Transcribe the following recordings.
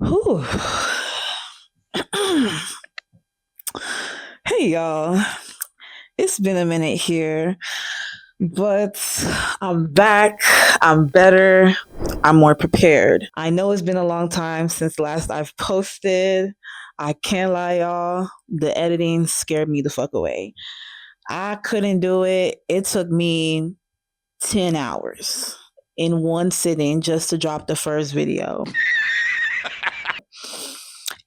Whew. Hey y'all, it's been a minute here, but I'm back. I'm better. I'm more prepared. I know it's been a long time since last I've posted. I can't lie, y'all. The editing scared me the fuck away. I couldn't do it. It took me 10 hours in one sitting just to drop the first video.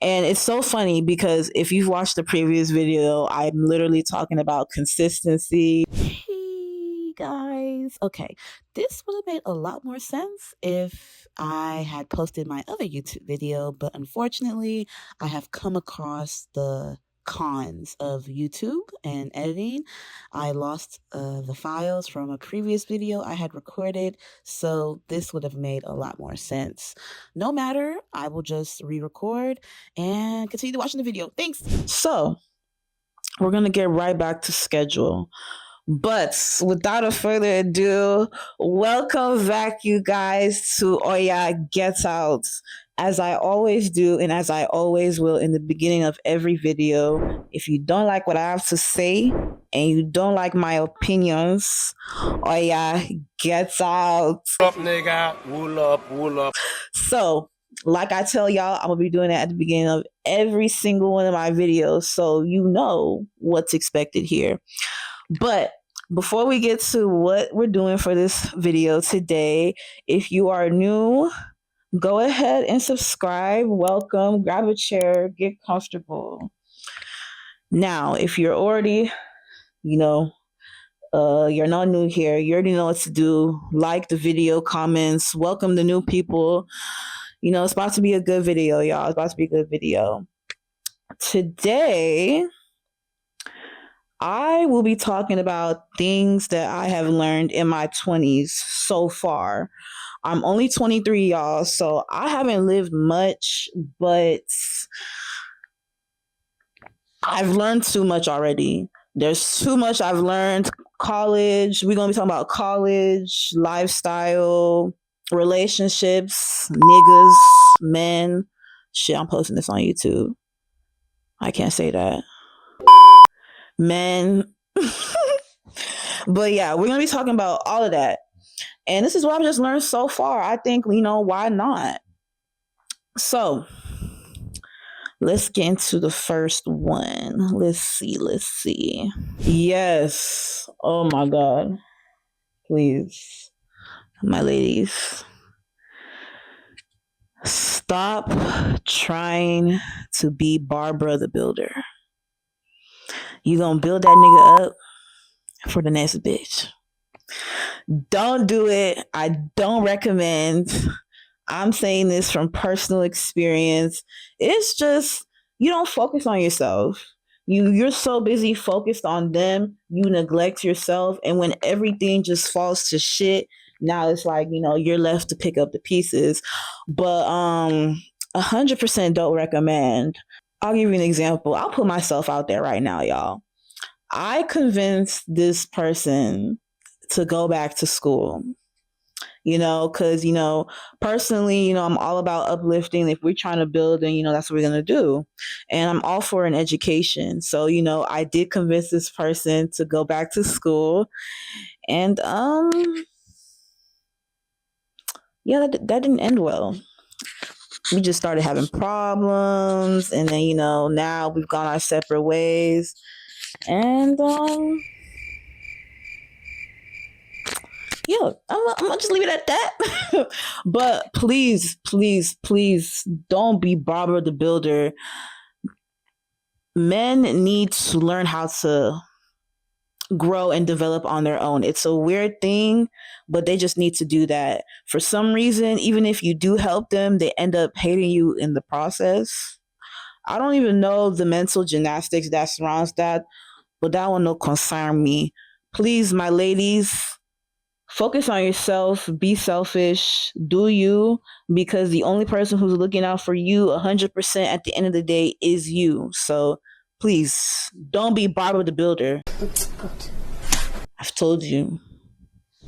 And it's so funny because if you've watched the previous video, I'm literally talking about consistency. Hey guys. Okay. This would have made a lot more sense if I had posted my other YouTube video, but unfortunately, I have come across the cons of YouTube and editing. I lost the files from a previous video I had recorded, so this would have made a lot more sense. No matter, I will just re-record and continue watching the video. Thanks. So, we're going to get right back to schedule. But without a further ado, welcome back, you guys, to Oya Get Out. As I always do, and as I always will in the beginning of every video, if you don't like what I have to say and you don't like my opinions, Oya Get Out. Up, nigga. Wool up. So, like I tell y'all, I'm gonna be doing that at the beginning of every single one of my videos, so you know what's expected here. But before we get to what we're doing for this video today, if you are new, go ahead and subscribe. Welcome, grab a chair, get comfortable. Now, if you're already, you're not new here, you already know what to do. Like the video, comments, welcome the new people. It's about to be a good video, y'all. It's about to be a good video. Today, I will be talking about things that I have learned in my 20s so far. I'm only 23, y'all, so I haven't lived much, but I've learned too much already. There's too much I've learned. College, we're going to be talking about college, lifestyle, relationships, niggas, men. Shit, I'm posting this on YouTube. I can't say that. Men. But yeah, we're going to be talking about all of that. And this is what I've just learned so far. I think, why not? So let's get into the first one. Let's see. Yes. Oh my God. Please, my ladies, stop trying to be Barbara the Builder. You gonna build that nigga up for the next bitch. Don't do it. I don't recommend. I'm saying this from personal experience. It's just, you don't focus on yourself. You're so busy focused on them, you neglect yourself. And when everything just falls to shit, now it's like, you're left to pick up the pieces. But 100% don't recommend. I'll give you an example. I'll put myself out there right now, y'all. I convinced this person to go back to school. Because, personally, I'm all about uplifting. If we're trying to build, then, that's what we're going to do. And I'm all for an education. So, I did convince this person to go back to school. And, yeah, that didn't end well. We just started having problems. And then, now we've gone our separate ways. And, yeah, I'm gonna just leave it at that. But please don't be Barbara the Builder. Men need to learn how to grow and develop on their own. It's a weird thing, but they just need to do that. For some reason, even if you do help them, they end up hating you in the process. I don't even know the mental gymnastics that surrounds that, but that one don't concern me. Please, my ladies, focus on yourself, be selfish, do you, because the only person who's looking out for you 100% at the end of the day is you. So please, don't be Barbara the Builder. I've told you.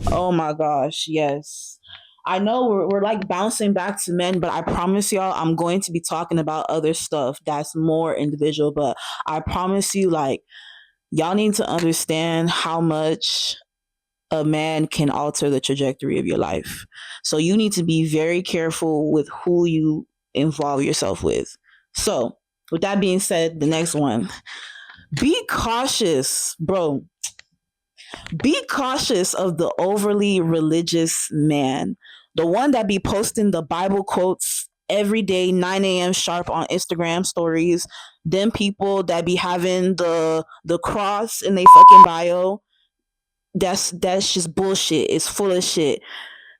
Oh my gosh, yes. I know we're like bouncing back to men, but I promise y'all, I'm going to be talking about other stuff that's more individual. But I promise you, like, y'all need to understand how much a man can alter the trajectory of your life. So you need to be very careful with who you involve yourself with. So, with that being said, the next one, be cautious, bro. Be cautious of the overly religious man, the one that be posting the Bible quotes every day, 9 a.m. sharp on Instagram stories. Them people that be having the cross in their fucking bio. That's just bullshit. It's full of shit.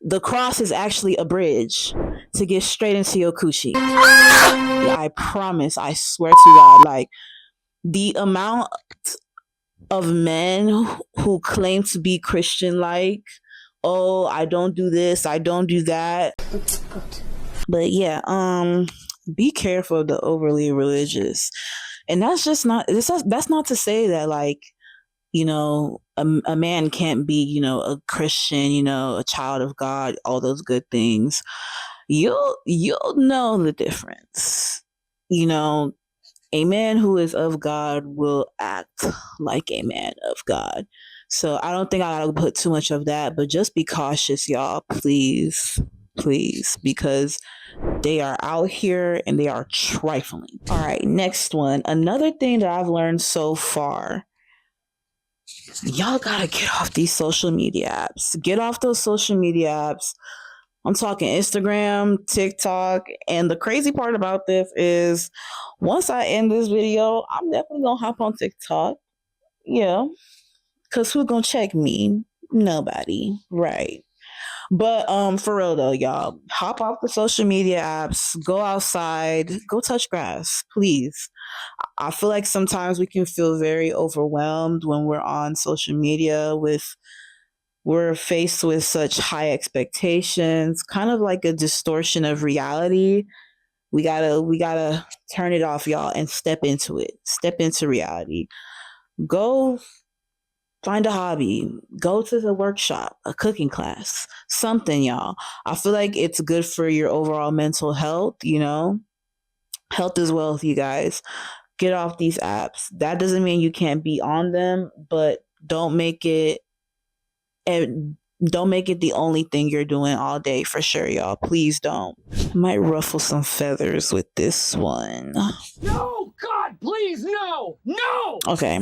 The cross is actually a bridge to get straight into your coochie. Yeah, I promise. I swear to God. Like, the amount of men who claim to be Christian, like, oh, I don't do this, I don't do that. But yeah, be careful of the overly religious. And that's just not that's not to say that, like, a man can't be, a Christian, a child of God, all those good things. You'll know the difference. A man who is of God will act like a man of God. So I don't think I gotta put too much of that, but just be cautious, y'all, please. Please, because they are out here and they are trifling. All right, next one. Another thing that I've learned so far, y'all gotta get off these social media apps. Get off those social media apps. I'm talking Instagram, TikTok, and the crazy part about this is once I end this video, I'm definitely gonna hop on TikTok. Yeah, because who's gonna check me? Nobody, right? But for real though, y'all, hop off the social media apps, go outside, go touch grass, please. I feel like sometimes we can feel very overwhelmed when we're on social media we're faced with such high expectations, kind of like a distortion of reality. We gotta turn it off, y'all, and step into it. Step into reality. Go find a hobby. Go to the workshop, a cooking class, something, y'all. I feel like it's good for your overall mental health, Health is wealth, you guys. Get off these apps. That doesn't mean you can't be on them, but and don't make it the only thing you're doing all day, for sure, y'all. Please don't. Might ruffle some feathers with this one. No, God, please, no, no. Okay.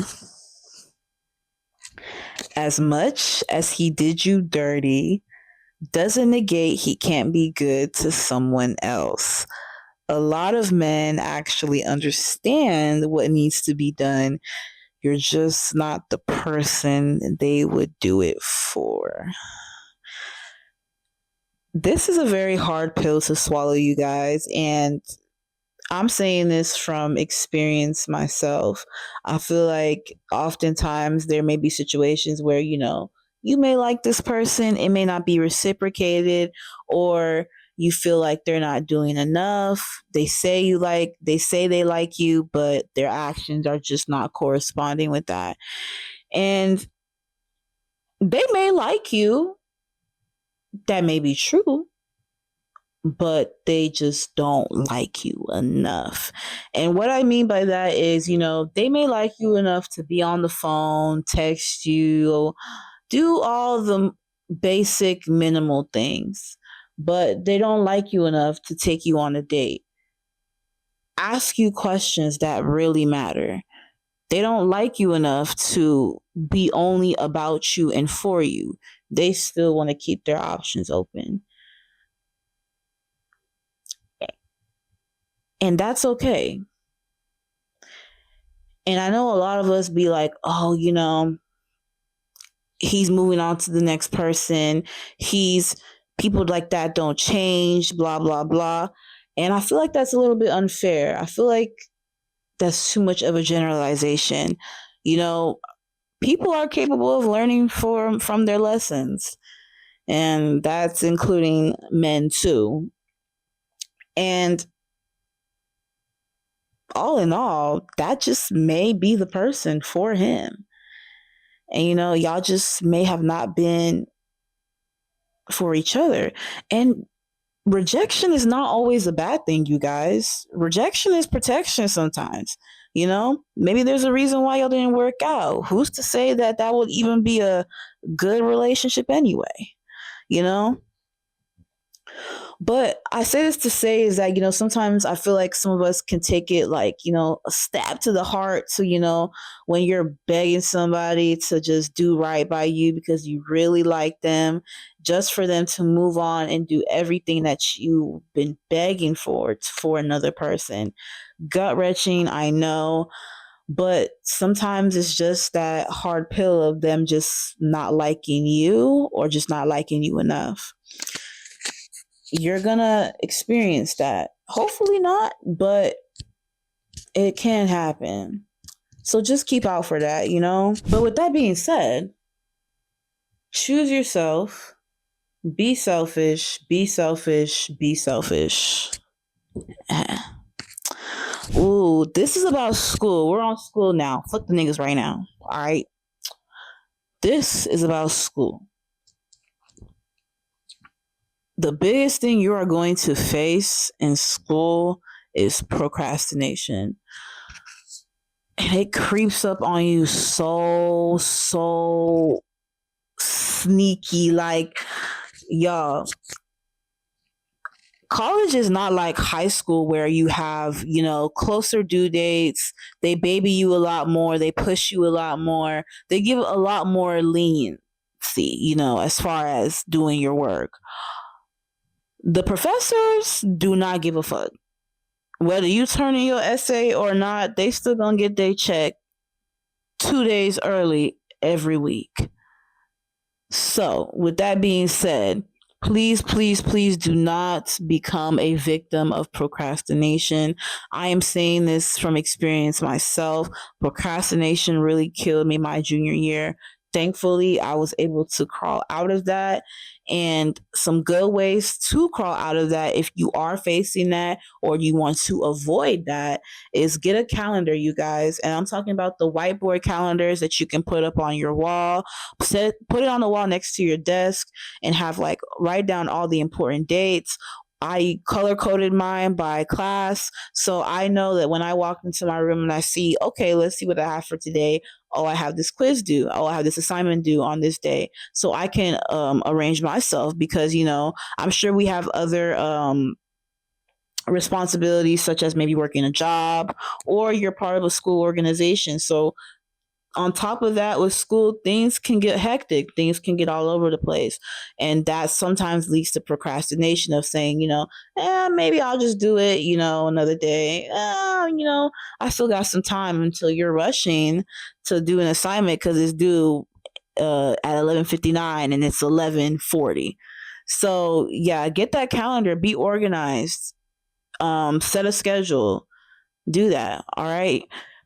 As much as he did you dirty doesn't negate he can't be good to someone else. A lot of men actually understand what needs to be done. You're just not the person they would do it for. This is a very hard pill to swallow, you guys, and I'm saying this from experience myself. I feel like oftentimes there may be situations where, you may like this person, it may not be reciprocated, or you feel like they're not doing enough. They say they like you, but their actions are just not corresponding with that. And they may like you. That may be true, but they just don't like you enough. And what I mean by that is, they may like you enough to be on the phone, text you, do all the basic minimal things, but they don't like you enough to take you on a date. Ask you questions that really matter. They don't like you enough to be only about you and for you. They still want to keep their options open. And that's okay. And I know a lot of us be like, oh, he's moving on to the next person. People like that don't change, blah, blah, blah. And I feel like that's a little bit unfair. I feel like that's too much of a generalization. People are capable of learning from their lessons. And that's including men too. And all in all, that just may be the person for him. And y'all just may have not been for each other. And rejection is not always a bad thing, you guys. Rejection is protection sometimes. You know, maybe there's a reason why y'all didn't work out. Who's to say that that would even be a good relationship anyway? You know? But I say this to say is that, sometimes I feel like some of us can take it like, a stab to the heart. So, when you're begging somebody to just do right by you because you really like them, just for them to move on and do everything that you've been begging for another person. Gut wrenching, I know. But sometimes it's just that hard pill of them just not liking you or just not liking you enough. You're gonna experience that. Hopefully not, but it can happen. So just keep out for that, But with that being said, choose yourself. Be selfish, be selfish, be selfish. Ooh, this is about school. We're on school now. Fuck the niggas right now. All right. This is about school. The biggest thing you are going to face in school is procrastination. And it creeps up on you so sneaky. Like, y'all, college is not like high school where you have, closer due dates. They baby you a lot more. They push you a lot more. They give a lot more leniency, as far as doing your work. The professors do not give a fuck. Whether you turn in your essay or not, they still gonna get their check 2 days early every week. So, with that being said, please, please, please do not become a victim of procrastination. I am saying this from experience myself. Procrastination really killed me my junior year. Thankfully, I was able to crawl out of that. And some good ways to crawl out of that, if you are facing that or you want to avoid that, is get a calendar, you guys. And I'm talking about the whiteboard calendars that you can put up on your wall. Put it on the wall next to your desk and write down all the important dates. I color coded mine by class. So I know that when I walk into my room and I see, okay, let's see what I have for today. Oh, I have this quiz due. Oh, I have this assignment due on this day. So I can arrange myself because, I'm sure we have other responsibilities, such as maybe working a job or you're part of a school organization. So on top of that, with school, things can get hectic. Things can get all over the place. And that sometimes leads to procrastination of saying, maybe I'll just do it, another day. I still got some time until you're rushing to do an assignment because it's due at 11:59 and it's 11:40. So, yeah, get that calendar. Be organized. Set a schedule. Do that. All right.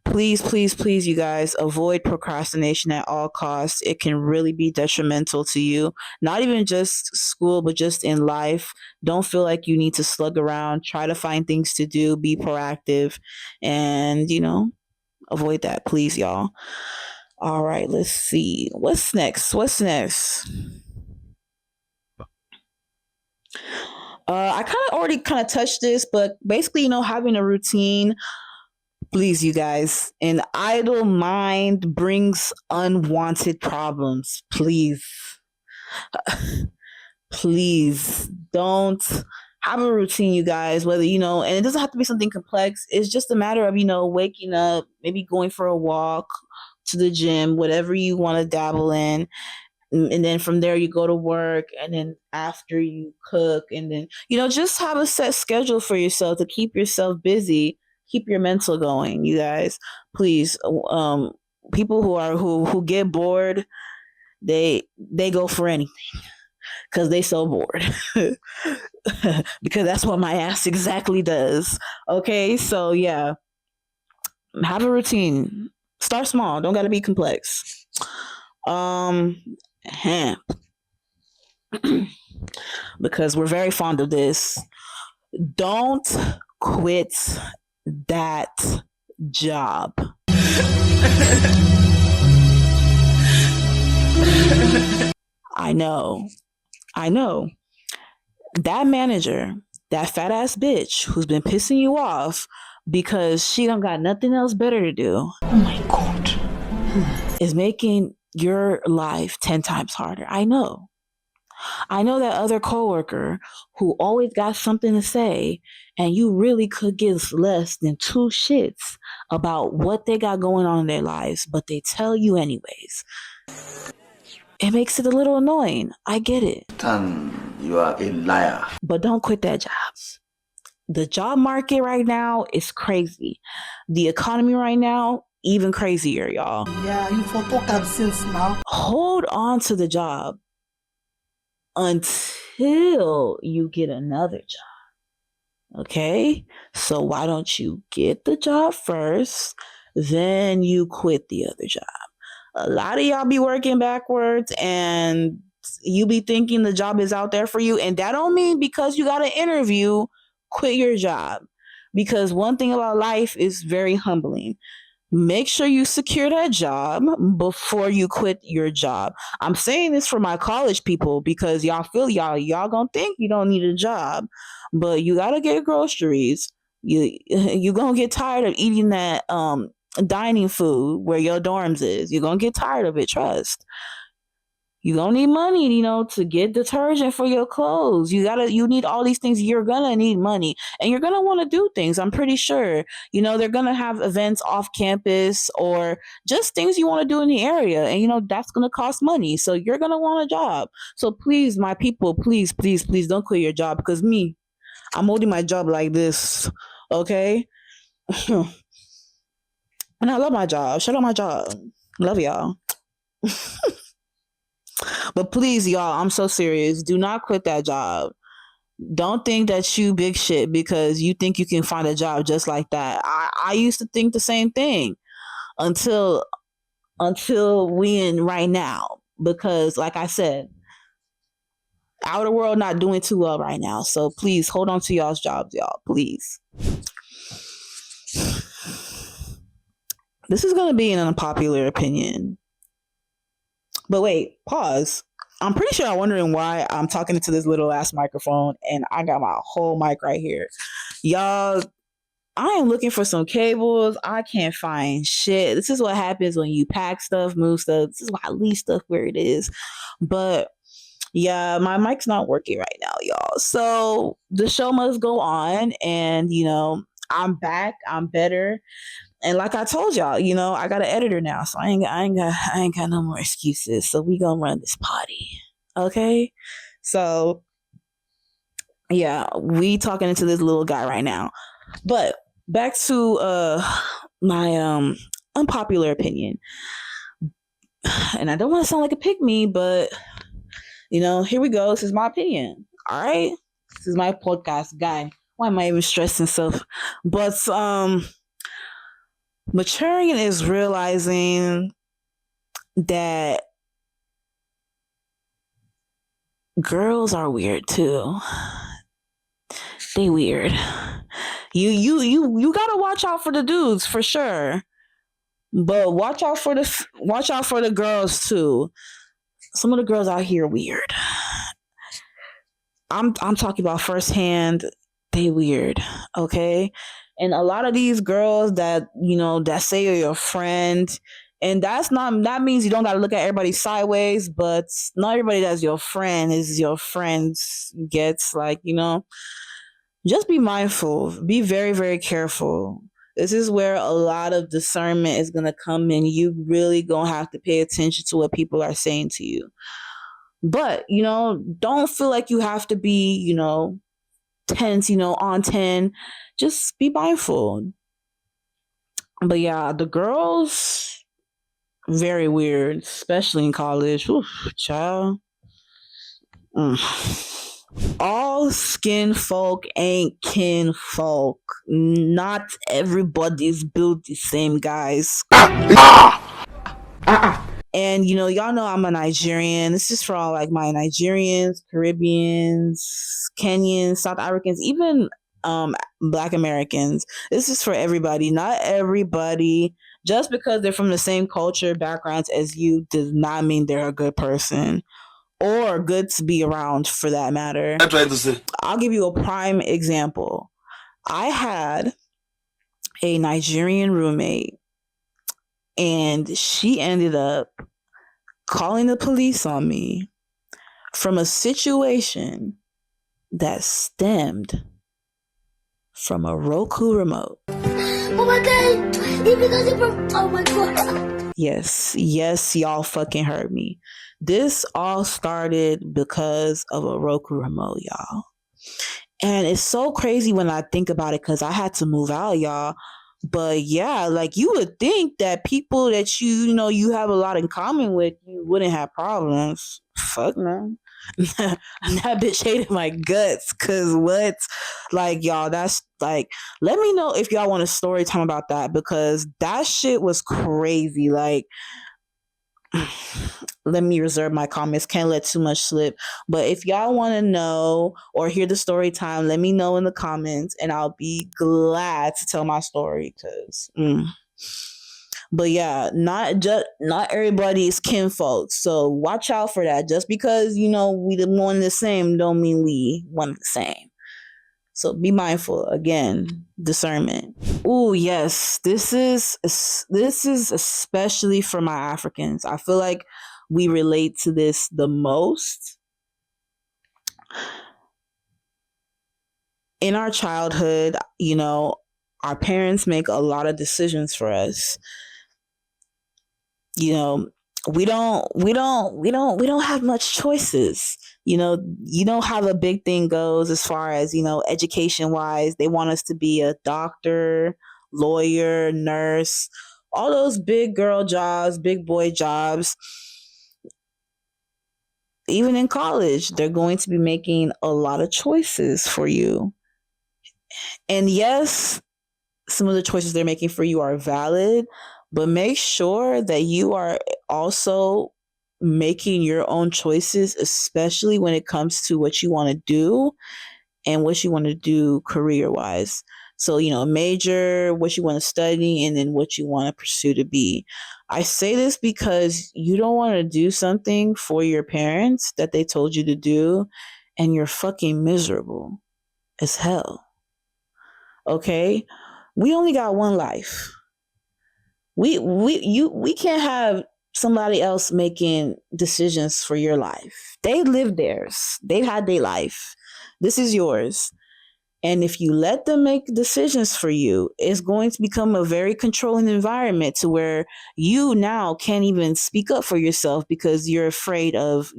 Please, please, please, you guys, avoid procrastination at all costs. It can really be detrimental to you. Not even just school, but just in life. Don't feel like you need to slug around. Try to find things to do. Be proactive. And, avoid that, please, y'all. All right, let's see. What's next? I kind of already touched this, but basically, having a routine. Please, you guys, an idle mind brings unwanted problems. Please. Please don't have a routine, you guys, whether, and it doesn't have to be something complex. It's just a matter of, waking up, maybe going for a walk to the gym, whatever you want to dabble in. And then from there you go to work, and then after you cook, and then, just have a set schedule for yourself to keep yourself busy. Keep your mental going, you guys. Please. People who get bored, they go for anything because they so bored. Because that's what my ass exactly does. Okay, so yeah, have a routine. Start small. Don't gotta be complex. Because we're very fond of this. Don't quit that job. I know. I know that manager, that fat ass bitch who's been pissing you off because she don't got nothing else better to do. Oh my God. Is making your life 10 times harder. I know. I know that other coworker who always got something to say, and you really could give less than two shits about what they got going on in their lives, but they tell you anyways. It makes it a little annoying. I get it. You are a liar. But don't quit that job. The job market right now is crazy. The economy right now, even crazier, y'all. Yeah, you for talk since now. Hold on to the job until you get another job. Okay? So why don't you get the job first, then you quit the other job? A lot of y'all be working backwards and you be thinking the job is out there for you. And that don't mean because you got an interview, quit your job. Because one thing about life is very humbling. Make sure you secure that job before you quit your job. I'm saying this for my college people because y'all gonna think you don't need a job, but you gotta get groceries. You gonna get tired of eating that dining food where your dorms is. You're gonna get tired of it, trust. You gonna need money, to get detergent for your clothes. You need all these things. You're gonna need money and you're gonna want to do things. I'm pretty sure, they're gonna have events off campus or just things you want to do in the area. And, that's gonna cost money. So you're gonna want a job. So please, my people, please, please, please don't quit your job because I'm holding my job like this. Okay. And I love my job. Shout out my job. Love y'all. But please, y'all, I'm so serious. Do not quit that job. Don't think that you big shit because you think you can find a job just like that. I used to think the same thing until we in right now. Because like I said, outer world not doing too well right now. So please hold on to y'all's jobs, y'all. Please. This is going to be an unpopular opinion. But wait, pause. I'm pretty sure I'm wondering why I'm talking into this little ass microphone and I got my whole mic right here. Y'all, I am looking for some cables. I can't find shit. This is what happens when you pack stuff, move stuff. This is why I leave stuff where it is. But yeah, my mic's not working right now, y'all. So the show must go on and, I'm back. I'm better. And like I told y'all, I got an editor now, so I ain't got no more excuses. So we gonna run this party, okay? So yeah, we talking into this little guy right now. But back to my unpopular opinion, and I don't want to sound like a pick me, but here we go. This is my opinion. All right, this is my podcast, guy. Why am I even stressing stuff? But maturing is realizing that girls are weird too. They weird. You gotta watch out for the dudes for sure, but watch out for the girls too. Some of the girls out here weird. I'm talking about firsthand. They weird, okay? And a lot of these girls that, that say you're your friend, and that means you don't got to look at everybody sideways, but not everybody that's your friend is your friend. Gets just be mindful. Be very, very careful. This is where a lot of discernment is going to come in. You really going to have to pay attention to what people are saying to you. But, don't feel like you have to be, tense, on 10. Just be mindful. But yeah, the girls, very weird, especially in college. Oof, child. All skin folk ain't kin folk. Not everybody's built the same, guys. And y'all know I'm a Nigerian. This is for all my Nigerians, Caribbeans, Kenyans, South Africans, even Black Americans. This is for everybody. Not everybody, just because they're from the same culture, backgrounds as you, does not mean they're a good person. or good to be around for that matter. I tried to say. I'll give you a prime example. I had a Nigerian roommate, and she ended up calling the police on me from a situation that stemmed from a Roku remote. Oh my god! Oh my god! Yes, y'all fucking heard me. This all started because of a Roku remote, y'all. And it's so crazy when I think about it because I had to move out, y'all. But yeah, like you would think that people that you have a lot in common with, you wouldn't have problems. Fuck no. That bitch hated my guts. Cause what? Like, y'all, that's like, let me know if y'all want a story time about that because that shit was crazy. Like, let me reserve my comments. Can't let too much slip. But if y'all want to know or hear the story time, let me know in the comments and I'll be glad to tell my story. Cause, but yeah, not everybody is kinfolk. So watch out for that. Just because, we the one the same don't mean we one the same. So be mindful. Again, discernment. Oh yes, this is especially for my Africans. I feel like we relate to this the most. In our childhood, our parents make a lot of decisions for us. We don't have much choices. You know how the big thing goes as far as, education wise. They want us to be a doctor, lawyer, nurse, all those big girl jobs, big boy jobs. Even in college, they're going to be making a lot of choices for you. And yes, some of the choices they're making for you are valid, but make sure that you are also making your own choices, especially when it comes to what you want to do and what you want to do career-wise. So, major, what you want to study, and then what you want to pursue to be. I say this because you don't want to do something for your parents that they told you to do, and you're fucking miserable as hell. Okay? We only got one life. We can't have somebody else making decisions for your life. They lived theirs. They've had their life. This is yours. And if you let them make decisions for you, it's going to become a very controlling environment to where you now can't even speak up for yourself because you're afraid of,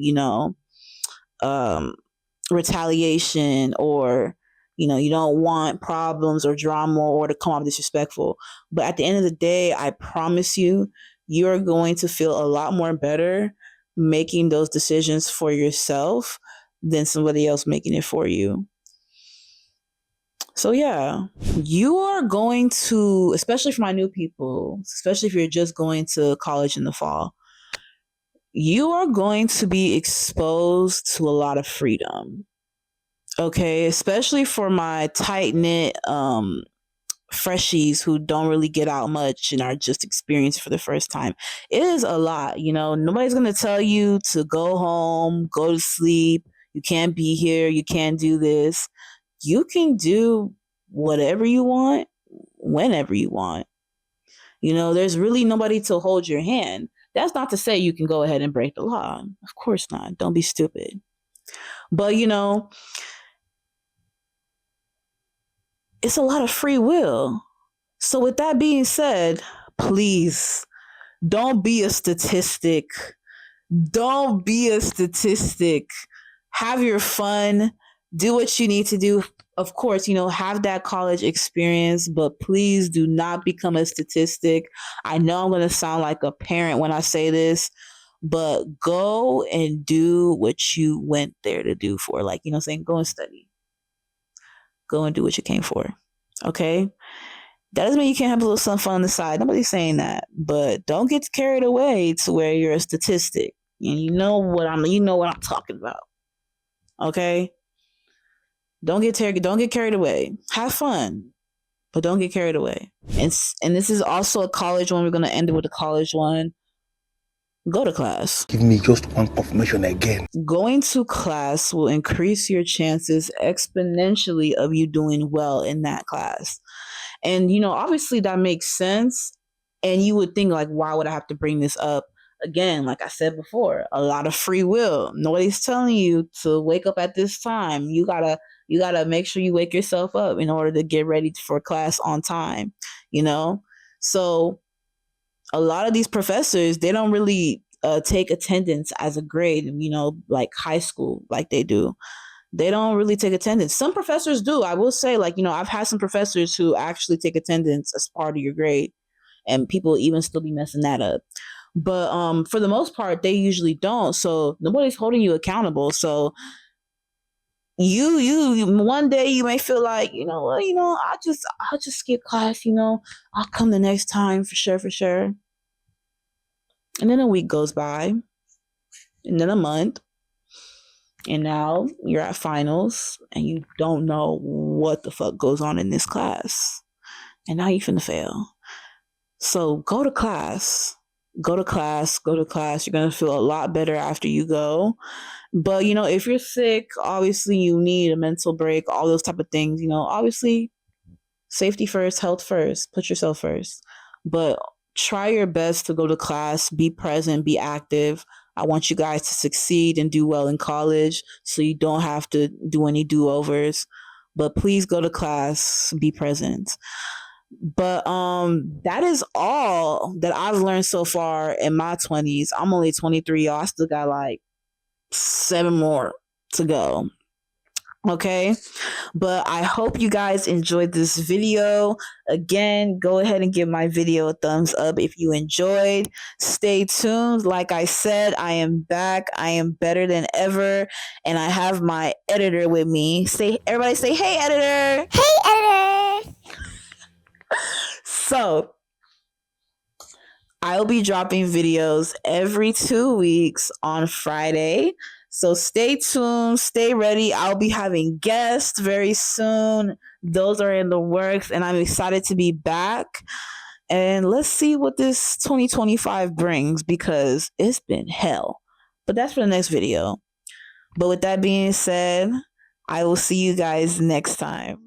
retaliation, or, you don't want problems or drama or to come off disrespectful. But at the end of the day, I promise you, you're going to feel a lot more better making those decisions for yourself than somebody else making it for you. So yeah, you are going to, especially for my new people, especially if you're just going to college in the fall, you are going to be exposed to a lot of freedom. Okay, especially for my tight-knit freshies who don't really get out much and are just experiencing for the first time. It is a lot, nobody's going to tell you to go home, go to sleep, you can't be here, you can't do this. You can do whatever you want, whenever you want. There's really nobody to hold your hand. That's not to say you can go ahead and break the law. Of course not. Don't be stupid. But, it's a lot of free will. So with that being said, please don't be a statistic. Don't be a statistic. Have your fun. Do what you need to do. Of course, have that college experience, but please do not become a statistic. I know I'm going to sound like a parent when I say this, but go and do what you went there to do for. Like, saying go and study. Go and do what you came for. Okay? That doesn't mean you can't have a little some fun on the side. Nobody's saying that. But don't get carried away to where you're a statistic. And you know what I'm talking about. Okay? Don't get carried away. Have fun, but don't get carried away. And this is also a college one. We're going to end it with a college one. Go to class. Give me just one confirmation again. Going to class will increase your chances exponentially of you doing well in that class. And, obviously that makes sense. And you would think, like, why would I have to bring this up? Again, like I said before, a lot of free will. Nobody's telling you to wake up at this time. You gotta make sure you wake yourself up in order to get ready for class on time, So a lot of these professors, they don't really take attendance as a grade, like high school, like they do. They don't really take attendance. Some professors do. I will say, like, I've had some professors who actually take attendance as part of your grade, and people even still be messing that up. But for the most part, they usually don't. So nobody's holding you accountable. So you one day you may feel like, I'll just skip class, I'll come the next time for sure. And then a week goes by, and then a month, and now you're at finals, and you don't know what the fuck goes on in this class, and now you finna fail. So go to class. You're gonna feel a lot better after you go. But if you're sick, obviously you need a mental break, all those type of things. Obviously safety first, health first, put yourself first. But try your best to go to class, be present, be active. I want you guys to succeed and do well in college so you don't have to do any do-overs. But please go to class, be present. But that is all that I've learned so far in my 20s. I'm only 23, y'all. I still got like 7 more to go. Okay, but I hope you guys enjoyed this video. Again, go ahead and give my video a thumbs up if you enjoyed. Stay tuned. Like I said, I am back. I am better than ever, and I have my editor with me. Everybody say, "Hey, editor!" Hey, editor. So I'll be dropping videos every 2 weeks on Friday. So stay tuned, stay ready. I'll be having guests very soon. Those are in the works, and I'm excited to be back. And let's see what this 2025 brings, because it's been hell. But that's for the next video. But with that being said, I will see you guys next time.